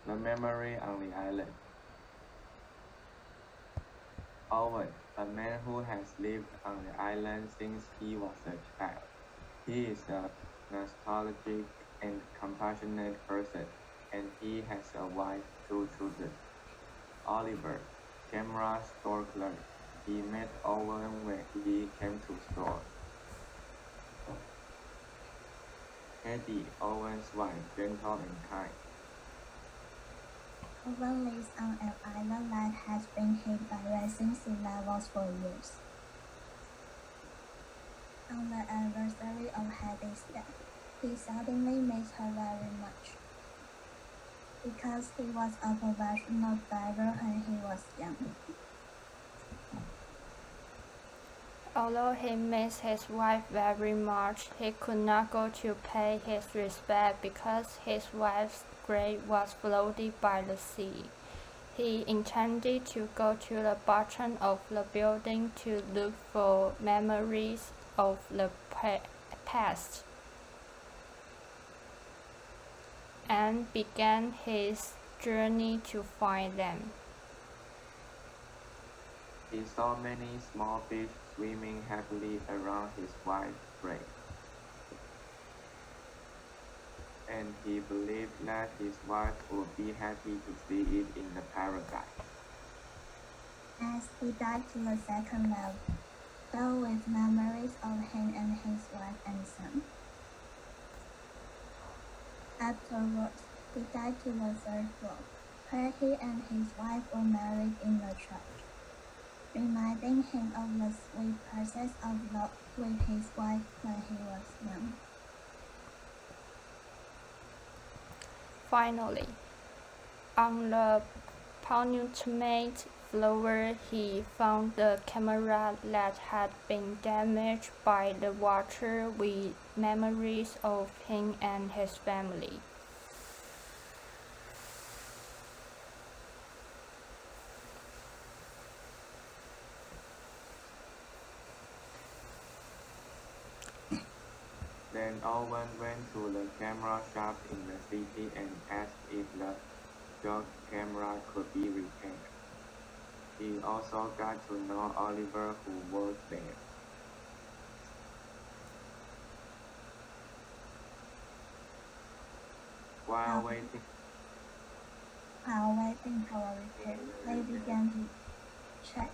The memory on the island. Owen, a man who has lived on the island since he was a child. He is a nostalgic and compassionate person, and he has a wife, two children. Oliver, camera store clerk. He met Owen when he came to store. Katie, Owen's wife, gentle and kind. Owen lives on an island that has been hit by rising sea levels for years. On the anniversary of Hattie's death, he suddenly missed her very much. Because he was a professional diver when he was young. Although he missed his wife very much, he could not go to pay his respect because his wife's grave was floated by the sea. He intended to go to the bottom of the building to look for memories of the past and began his journey to find them. He saw many small fish swimming happily around his wife's grave, and he believed that his wife would be happy to see it in the paradise. As he died to the second level, filled with memories of him and his wife and son. Afterwards, he died to the third floor, where he and his wife were married in the church, reminding him of the sweet process of love with his wife when he was young. Finally, on the penultimate floor, he found the camera that had been damaged by the water with memories of him and his family. Then Owen went to the camera shop in the city and asked if the junk camera could be repaired. He also got to know Oliver, who worked there. While waiting for a repair, they began to chat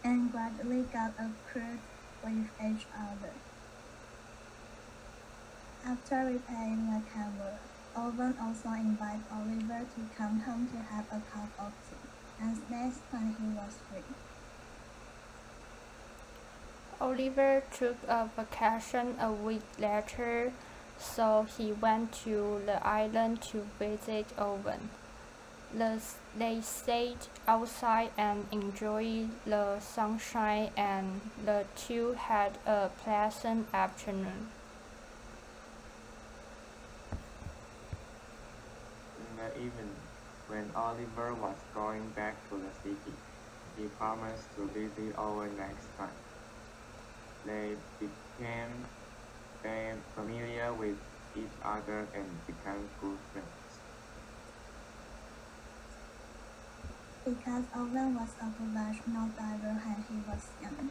and gradually got acquainted with each other. After repairing the camera, Owen also invited Oliver to come home to have a cup of tea and snacks when he was free. Oliver took a vacation a week later, so he went to the island to visit Owen. They stayed outside and enjoyed the sunshine, and the two had a pleasant afternoon. in the evening, when Oliver was going back to the city, he promised to visit Owen next time. They became familiar with each other and became good friends. Because Owen was a professional diver when he was young,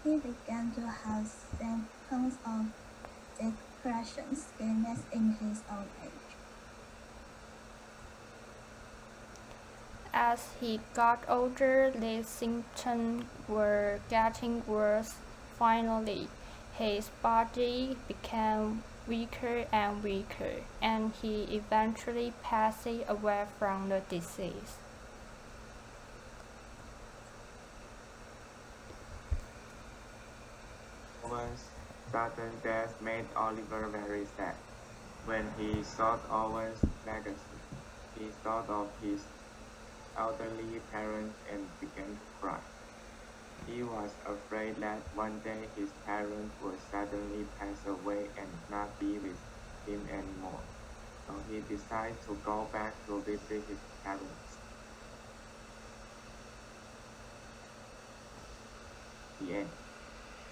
he began to have symptoms of depression, scariness in his old age. As he got older, these symptoms were getting worse. Finally, his body became weaker and weaker, and he eventually passed away from the disease. Owen's sudden death made Oliver very sad. When he saw Owen's legacy, he thought of his elderly parents and began to cry. He was afraid that one day his parents would suddenly pass away and not be with him anymore. So he decided to go back to visit his parents.